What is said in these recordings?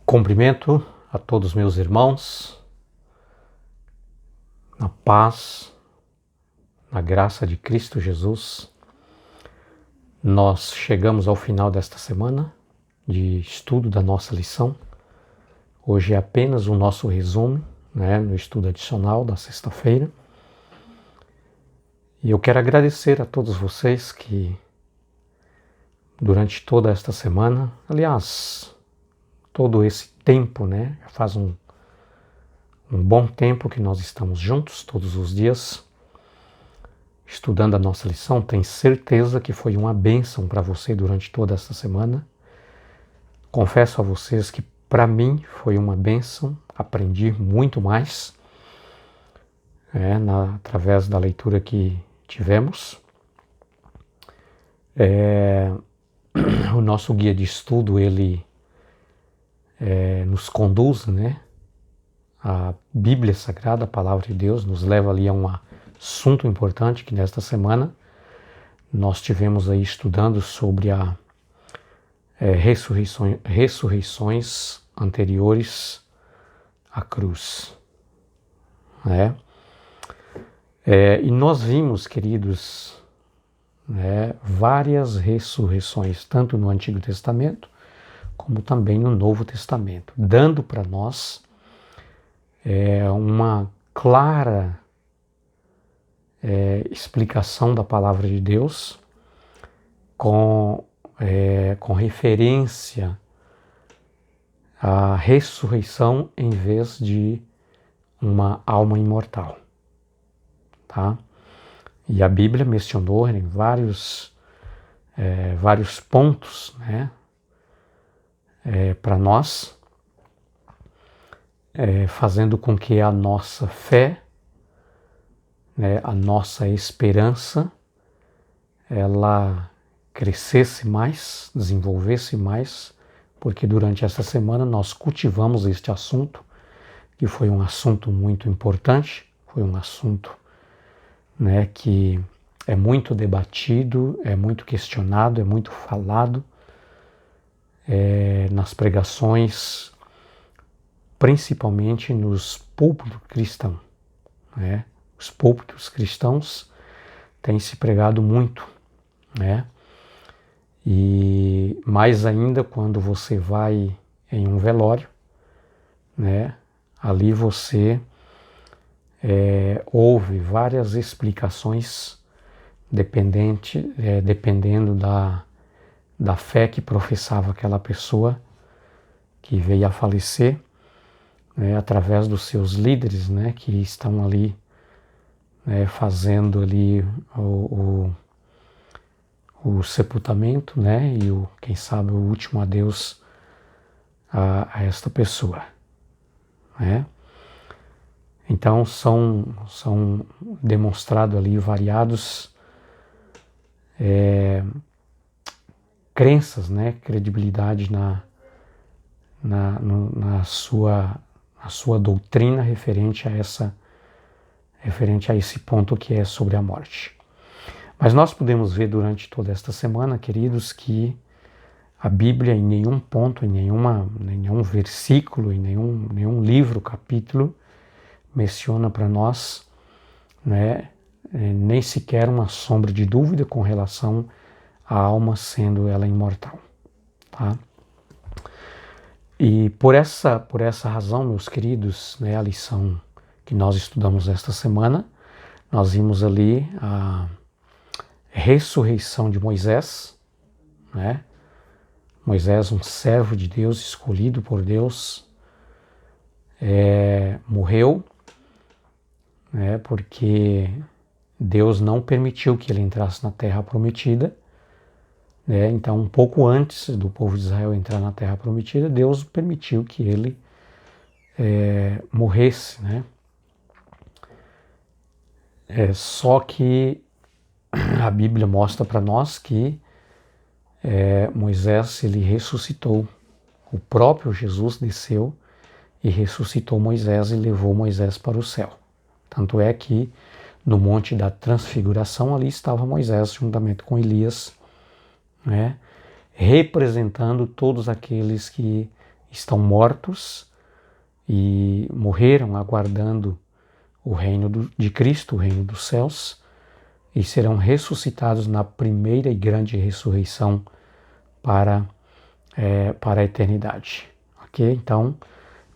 Cumprimento a todos meus irmãos, na paz, na graça de Cristo Jesus. Nós chegamos ao final desta semana de estudo da nossa lição. Hoje é apenas o nosso resumo, no estudo adicional da sexta-feira. E eu quero agradecer a todos vocês que durante toda esta semana, aliás, todo esse tempo, já faz um bom tempo que nós estamos juntos todos os dias, estudando a nossa lição. Tenho certeza que foi uma bênção para você durante toda esta semana. Confesso a vocês que para mim foi uma bênção, aprendi muito mais através da leitura que tivemos. O nosso guia de estudo, ele nos conduz, a Bíblia Sagrada, a Palavra de Deus, nos leva ali a um assunto importante que nesta semana nós tivemos aí estudando sobre a ressurreições anteriores à cruz. E nós vimos, queridos, várias ressurreições, tanto no Antigo Testamento como também no Novo Testamento, dando para nós uma clara explicação da Palavra de Deus com referência à ressurreição em vez de uma alma imortal. Tá? E a Bíblia mencionou em vários pontos, para nós, fazendo com que a nossa fé, a nossa esperança, ela crescesse mais, desenvolvesse mais, porque durante essa semana nós cultivamos este assunto, que foi um assunto muito importante, foi um assunto que é muito debatido, é muito questionado, é muito falado nas pregações, principalmente nos púlpitos cristãos. Os púlpitos cristãos têm se pregado muito, e mais ainda quando você vai em um velório, ali você ouve várias explicações dependendo da fé que professava aquela pessoa que veio a falecer, através dos seus líderes, que estão ali fazendo ali o sepultamento, e quem sabe o último adeus a esta pessoa. Então são demonstrados ali variados crenças, credibilidade na sua doutrina referente a esse ponto que é sobre a morte. Mas nós podemos ver durante toda esta semana, queridos, que a Bíblia em nenhum ponto, em nenhum versículo, em nenhum livro, capítulo, menciona para nós, nem sequer uma sombra de dúvida com relação à alma sendo ela imortal. Tá? E por essa razão, meus queridos, a lição que nós estudamos esta semana, nós vimos ali a ressurreição de Moisés, Moisés, um servo de Deus, escolhido por Deus, morreu, porque Deus não permitiu que ele entrasse na Terra Prometida. Então, um pouco antes do povo de Israel entrar na Terra Prometida, Deus permitiu que ele morresse. Só que a Bíblia mostra para nós que Moisés, ele ressuscitou. O próprio Jesus desceu e ressuscitou Moisés e levou Moisés para o céu. Tanto é que no Monte da Transfiguração ali estava Moisés juntamente com Elias, representando todos aqueles que estão mortos e morreram aguardando o reino de Cristo, o reino dos céus, e serão ressuscitados na primeira e grande ressurreição para a eternidade. Ok? Então,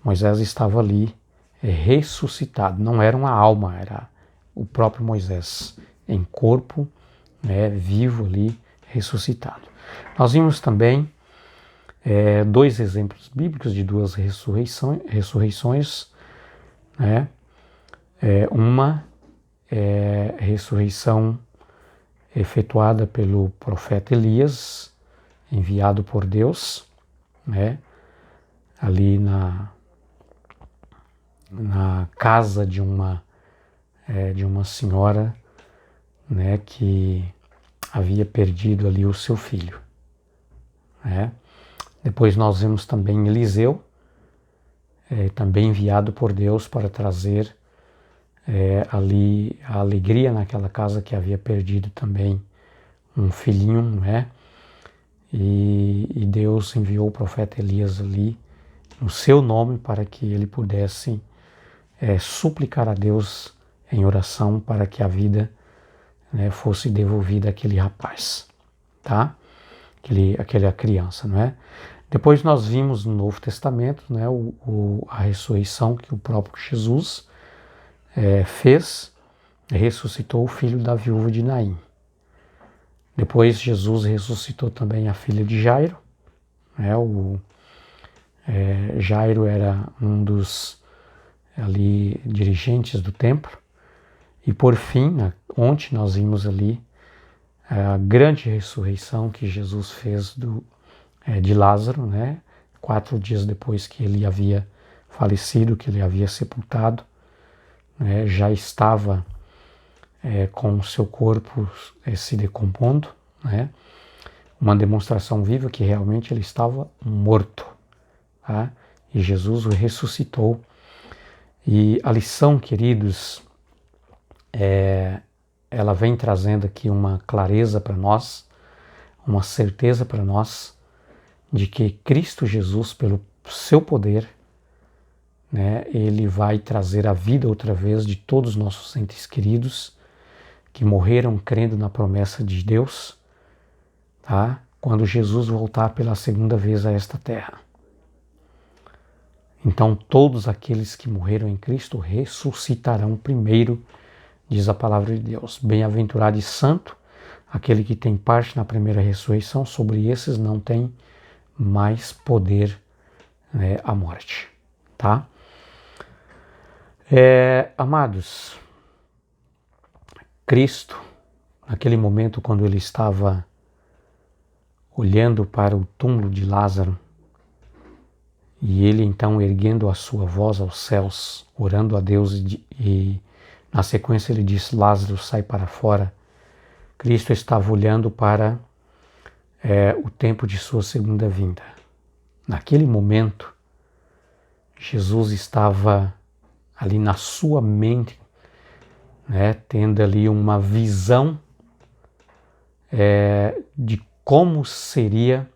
Moisés estava ali ressuscitado. Não era uma alma, era o próprio Moisés em corpo, vivo ali, ressuscitado. Nós vimos também dois exemplos bíblicos de duas ressurreições, né? Uma ressurreição efetuada pelo profeta Elias, enviado por Deus, né? Ali na casa de uma senhora, né, que havia perdido ali o seu filho, né? Depois nós vemos também Eliseu, também enviado por Deus para trazer ali a alegria naquela casa que havia perdido também um filhinho, né? E Deus enviou o profeta Elias ali no seu nome para que ele pudesse suplicar a Deus em oração para que a vida fosse devolvida àquele rapaz, tá? Aquela criança, não é? Depois nós vimos no Novo Testamento, né, a ressurreição que o próprio Jesus fez, ressuscitou o filho da viúva de Naim. Depois Jesus ressuscitou também a filha de Jairo, né? Jairo era um dos ali dirigentes do templo. E por fim, ontem nós vimos ali a grande ressurreição que Jesus fez de Lázaro, né? 4 dias depois que ele havia falecido, que ele havia sepultado, né? Já estava com o seu corpo se decompondo, né? Uma demonstração viva que realmente ele estava morto, tá? E Jesus o ressuscitou. E a lição, queridos, ela vem trazendo aqui uma clareza para nós, uma certeza para nós de que Cristo Jesus, pelo seu poder, né, ele vai trazer a vida outra vez de todos os nossos entes queridos que morreram crendo na promessa de Deus, tá? Quando Jesus voltar pela segunda vez a esta terra. Então todos aqueles que morreram em Cristo ressuscitarão primeiro, diz a palavra de Deus. Bem-aventurado e santo aquele que tem parte na primeira ressurreição, sobre esses não tem mais poder a morte, tá? Amados, Cristo, naquele momento quando ele estava olhando para o túmulo de Lázaro, e ele então erguendo a sua voz aos céus, orando a Deus e na sequência ele disse: Lázaro, sai para fora. Cristo estava olhando para o tempo de sua segunda vinda. Naquele momento, Jesus estava ali na sua mente, né, tendo ali uma visão de como seria,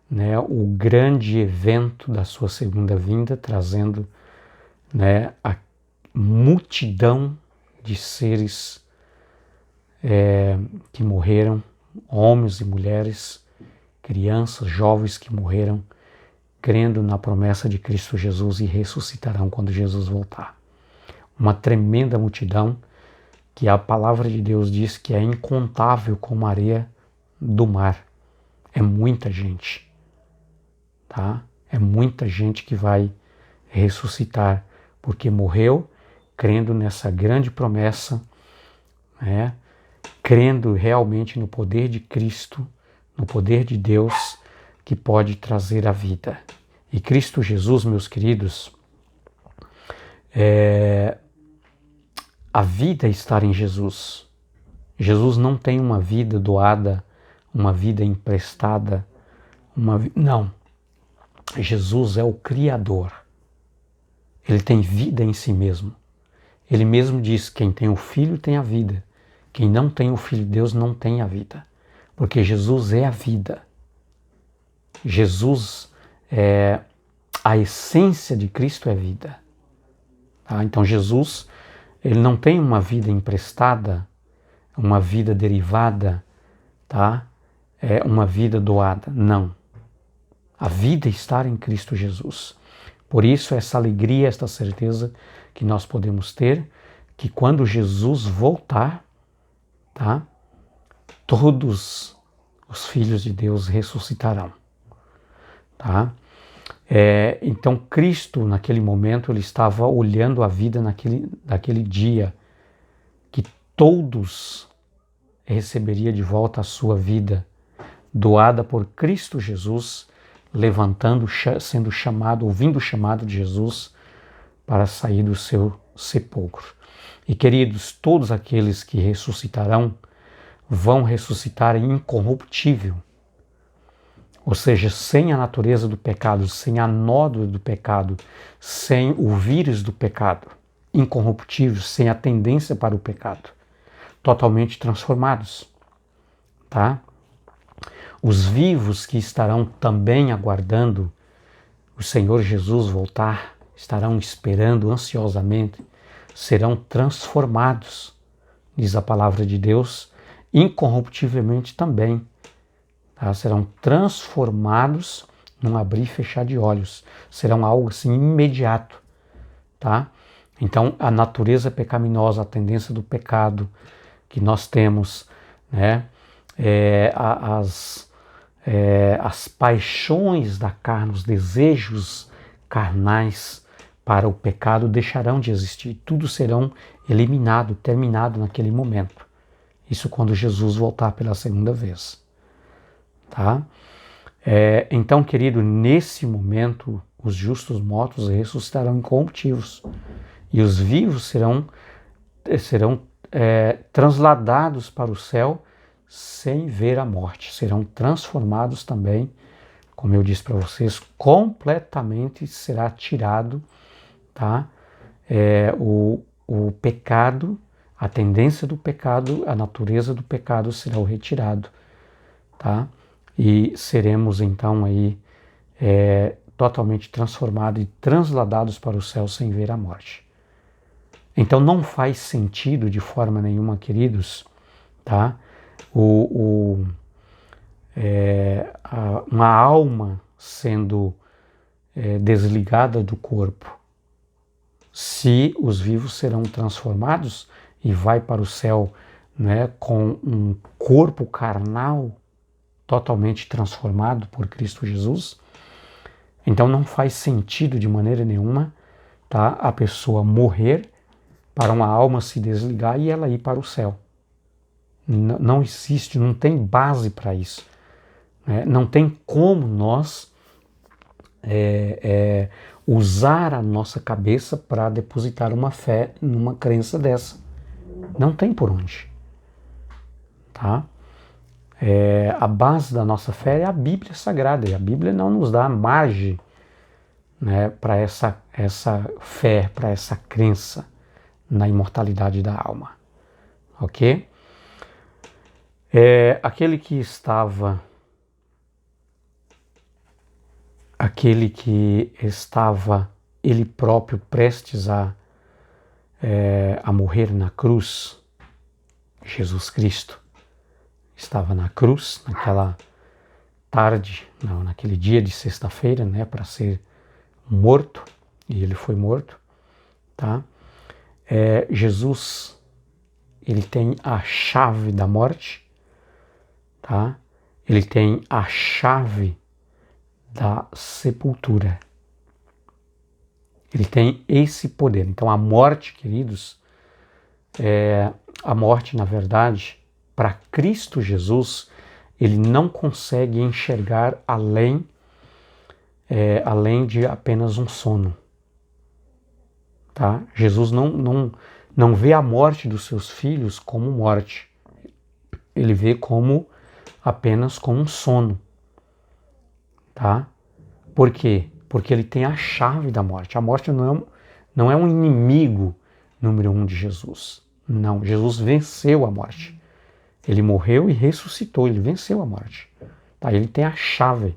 né, o grande evento da sua segunda vinda, trazendo, né, a multidão de seres que morreram, homens e mulheres, crianças, jovens que morreram, crendo na promessa de Cristo Jesus e ressuscitarão quando Jesus voltar. Uma tremenda multidão que a palavra de Deus diz que é incontável como a areia do mar. É muita gente, tá? É muita gente que vai ressuscitar, porque morreu crendo nessa grande promessa, né? Crendo realmente no poder de Cristo, no poder de Deus que pode trazer a vida. E Cristo Jesus, meus queridos, a vida está em Jesus. Jesus não tem uma vida doada, uma vida emprestada, não. Jesus é o Criador. Ele tem vida em si mesmo. Ele mesmo diz: quem tem o Filho tem a vida. Quem não tem o Filho de Deus não tem a vida. Porque Jesus é a vida. Jesus a essência de Cristo é vida. Tá? Então Jesus, ele não tem uma vida emprestada, uma vida derivada, tá? É uma vida doada. Não. A vida está em Cristo Jesus. Por isso, essa alegria, esta certeza que nós podemos ter, que quando Jesus voltar, tá? Todos os filhos de Deus ressuscitarão. Tá? Então, Cristo, naquele momento, ele estava olhando a vida naquele dia, que todos receberia de volta a sua vida, doada por Cristo Jesus, levantando, sendo chamado, ouvindo o chamado de Jesus para sair do seu sepulcro. E queridos, todos aqueles que ressuscitarão vão ressuscitar incorruptível, ou seja, sem a natureza do pecado, sem a nódoa do pecado, sem o vírus do pecado, incorruptível, sem a tendência para o pecado, totalmente transformados, tá? Os vivos que estarão também aguardando o Senhor Jesus voltar, estarão esperando ansiosamente, serão transformados, diz a palavra de Deus, incorruptivelmente também. Tá? Serão transformados num abrir e fechar de olhos. Serão algo assim imediato. Tá? Então, a natureza pecaminosa, a tendência do pecado que nós temos, né? As paixões da carne, os desejos carnais para o pecado deixarão de existir. Tudo serão eliminado, terminado naquele momento. Isso quando Jesus voltar pela segunda vez. Tá? Então, querido, nesse momento, os justos mortos ressuscitarão incorruptíveis e os vivos serão transladados para o céu sem ver a morte. Serão transformados também, como eu disse para vocês, completamente será tirado, tá? O pecado, a tendência do pecado, a natureza do pecado será retirado, tá? E seremos então aí totalmente transformados e transladados para o céu sem ver a morte. Então não faz sentido de forma nenhuma, queridos, tá? Uma alma sendo desligada do corpo, se os vivos serão transformados e vai para o céu, né, com um corpo carnal totalmente transformado por Cristo Jesus, então não faz sentido de maneira nenhuma, tá, a pessoa morrer para uma alma se desligar e ela ir para o céu. Não existe, não tem base para isso. Né? Não tem como nós usar a nossa cabeça para depositar uma fé numa crença dessa. Não tem por onde. Tá? A base da nossa fé é a Bíblia Sagrada, e a Bíblia não nos dá margem, né, para essa fé, para essa crença na imortalidade da alma. Ok? Aquele que estava ele próprio prestes a morrer na cruz, Jesus Cristo, estava na cruz naquela tarde, naquele dia de sexta-feira, né, para ser morto, e ele foi morto, tá? Jesus, ele tem a chave da morte, tá? Ele tem a chave da sepultura. Ele tem esse poder. Então a morte, queridos, a morte, na verdade, para Cristo Jesus, ele não consegue enxergar além de apenas um sono. Tá? Jesus não vê a morte dos seus filhos como morte. Ele vê apenas como um sono. Tá? Por quê? Porque ele tem a chave da morte. A morte não é um inimigo número 1 de Jesus. Não, Jesus venceu a morte. Ele morreu e ressuscitou, ele venceu a morte. Tá? Ele tem a chave.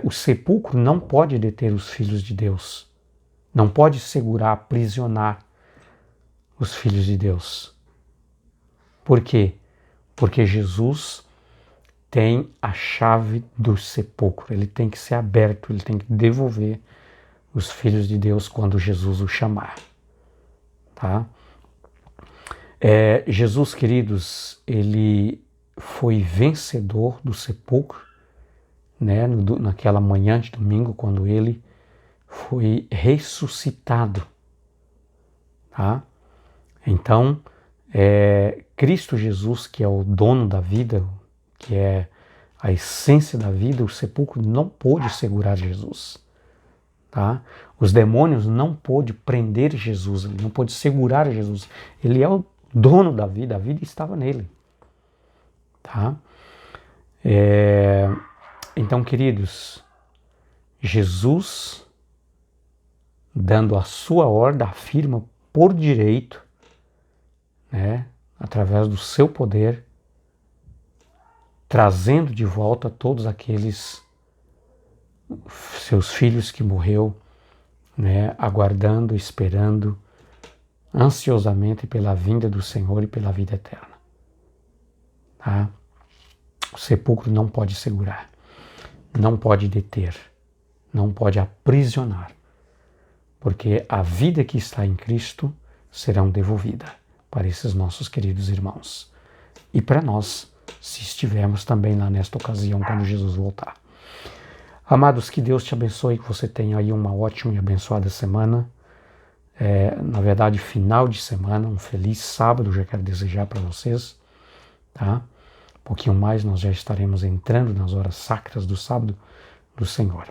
O sepulcro não pode deter os filhos de Deus, não pode segurar, aprisionar os filhos de Deus. Por quê? Porque Jesus tem a chave do sepulcro, ele tem que ser aberto, ele tem que devolver os filhos de Deus quando Jesus o chamar. Tá? Jesus, queridos, ele foi vencedor do sepulcro, né, naquela manhã de domingo, quando ele foi ressuscitado. Tá? Então, Cristo Jesus, que é o dono da vida, que é a essência da vida, o sepulcro não pôde segurar Jesus. Tá? Os demônios não pôde prender Jesus, ele não pôde segurar Jesus. Ele é o dono da vida, a vida estava nele. Tá? Então, queridos, Jesus, dando a sua ordem, afirma por direito, né, através do seu poder, trazendo de volta todos aqueles seus filhos que morreu, né, aguardando, esperando ansiosamente pela vinda do Senhor e pela vida eterna. Tá? O sepulcro não pode segurar, não pode deter, não pode aprisionar, porque a vida que está em Cristo será devolvida para esses nossos queridos irmãos. E para nós, se estivermos também lá nesta ocasião, quando Jesus voltar. Amados, que Deus te abençoe, que você tenha aí uma ótima e abençoada semana. Na verdade, final de semana, um feliz sábado, já quero desejar para vocês. Tá? Um pouquinho mais, nós já estaremos entrando nas horas sacras do sábado do Senhor.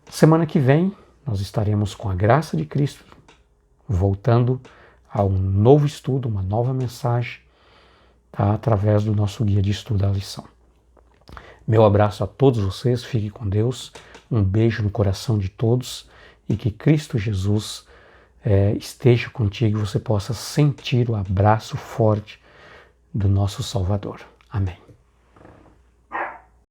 Semana que vem, nós estaremos com a graça de Cristo, voltando a um novo estudo, uma nova mensagem, tá? Através do nosso guia de estudo da lição. Meu abraço a todos vocês, fique com Deus, um beijo no coração de todos e que Cristo Jesus esteja contigo e você possa sentir o abraço forte do nosso Salvador. Amém.